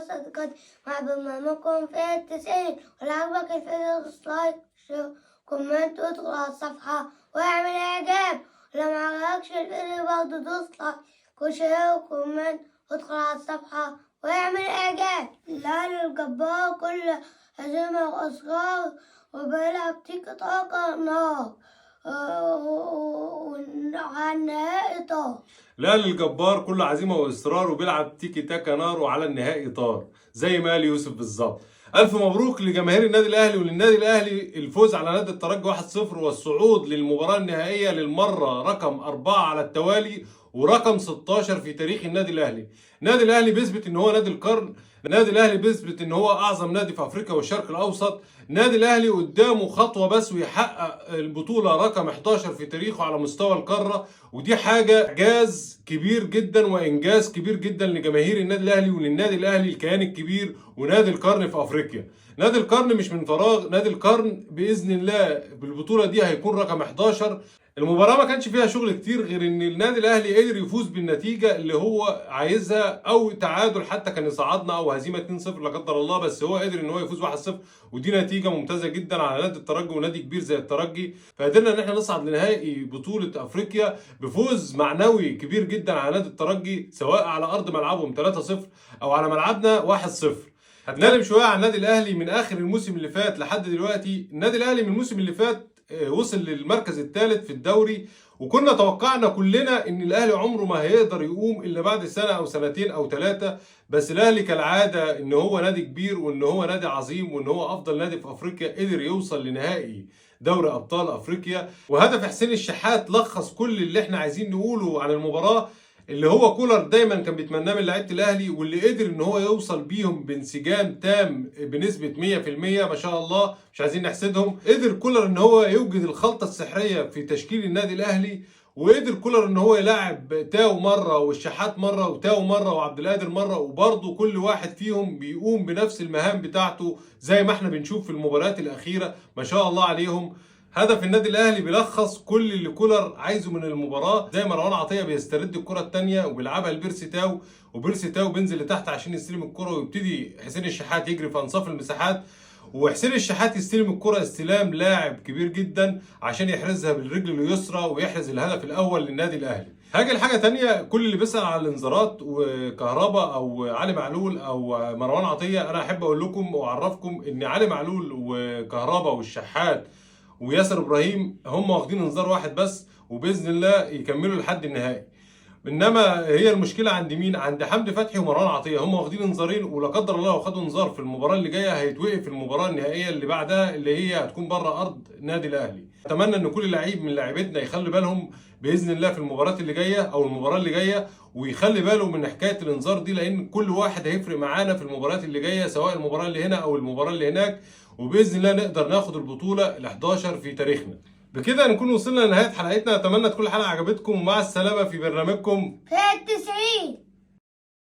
صديقتي مع برنامجكم في التسعين. ولو عجبك الفيديو دوس لايك شير كومنت وادخل على الصفحة واعمل اعجاب. ولو معجبكش الفيديو برضه دوس لايك وشير وكومنت وادخل على الصفحة واعمل اعجاب. الأهلي الجبار كل هزيمة وأسرار وبيلعب تيك تاك نار وعلى النهائي طار. الأهلي الجبار كله عزيمة وإصرار وبيلعب تيكي تاكا نار وعلى النهائي طار، زي ما قال يوسف بالظبط. ألف مبروك لجماهير النادي الأهلي وللنادي الأهلي الفوز على نادي الترجي 1-0 والصعود للمباراة النهائية للمرة رقم 4 على التوالي ورقم 16 في تاريخ النادي الأهلي. النادي الأهلي بيثبت إن هو نادي القرن، النادي الأهلي بيثبت إن هو أعظم نادي في أفريقيا والشرق الأوسط. النادي الأهلي قدامه خطوة بس ويحقق البطولة رقم 11 في تاريخه على مستوى القارة، ودي حاجة إعجاز كبير جدا وإنجاز كبير جدا لجماهير النادي الأهلي وللنادي الأهلي الكيان الكبير ونادي القرن في أفريقيا. نادي القرن مش من فراغ، نادي القرن بإذن الله بالبطولة دي هيكون رقم 11. المباراة ما كانش فيها شغل كتير غير ان النادي الاهلي قدر يفوز بالنتيجة اللي هو عايزها، او تعادل حتى كان يصعدنا، او هزيمة 2-0 لا قدر الله، بس هو قدر ان هو يفوز 1-0 ودي نتيجة ممتازة جدا على نادي الترجي ونادي كبير زي الترجي. فقدرنا ان احنا نصعد لنهائي بطولة افريقيا بفوز معنوي كبير جدا على نادي الترجي، سواء على ارض ملعبهم 3-0 او على ملعبنا 1-0. هنتكلم شوية عن النادي الاهلي من اخر الموسم اللي فات لحد دلوقتي. النادي الاهلي من الموسم اللي فات وصل للمركز الثالث في الدوري، وكنا توقعنا كلنا ان الاهلي عمره ما هيقدر يقوم الا بعد سنه او سنتين او ثلاثه. بس الاهلي كالعاده ان هو نادي كبير وان هو نادي عظيم وان هو افضل نادي في افريقيا قدر يوصل لنهائي دوري ابطال افريقيا. وهدف حسين الشحات لخص كل اللي احنا عايزين نقوله عن المباراه، اللي هو كولر دايما كان بيتمناه من لعيبه الاهلي، واللي قدر ان هو يوصل بيهم بانسجام تام بنسبه 100% ما شاء الله، مش عايزين نحسدهم. قدر كولر ان هو يوجد الخلطه السحريه في تشكيل النادي الاهلي، وقدر كولر ان هو يلاعب تاو مره والشحات مره وتاو مره وعبد القادر مره، وبرضه كل واحد فيهم بيقوم بنفس المهام بتاعته زي ما احنا بنشوف في المباريات الاخيره ما شاء الله عليهم. هدف النادي الاهلي بيلخص كل اللي كولر عايزه من المباراه، زي مروان عطيه بيسترد الكره الثانيه وبيلعبها لبيرسي تاو، وبيرسي تاو بينزل لتحت عشان يستلم الكره، ويبتدي حسين الشحات يجري في انصاف المساحات، وحسين الشحات يستلم الكره استلام لاعب كبير جدا عشان يحرزها بالرجل اليسرى ويحرز الهدف الاول للنادي الاهلي. هاجي لحاجه ثانيه، كل اللي بيسال على الانذارات وكهربا او علي معلول او مروان عطيه، انا احب اقول لكم واعرفكم ان علي معلول وكهربا والشحات وياسر ابراهيم هم واخدين انذار واحد بس، وباذن الله يكملوا لحد النهائي. انما هي المشكله عند مين؟ عند حمدي فتحي ومروان عطيه، هم واخدين انذارين، ولا قدر الله لو خدوا انذار في المباراه اللي جايه هيتوقف المباراه النهائيه اللي بعدها اللي هي هتكون بره ارض النادي الاهلي. اتمنى ان كل لعيب من لاعيبتنا يخلي بالهم باذن الله في المباراه اللي جايه او المباراه اللي جايه، ويخلي باله من حكايه الانذار دي، لان كل واحد هيفرق معانا في المباريات اللي جايه، سواء المباراه اللي هنا او المباراه اللي هناك، وباذن الله نقدر ناخد البطوله ال11 في تاريخنا. بكده نكون وصلنا لنهايه حلقتنا، اتمنى تكون الحلقه عجبتكم، ومع السلامه في برنامجكم في التسعين.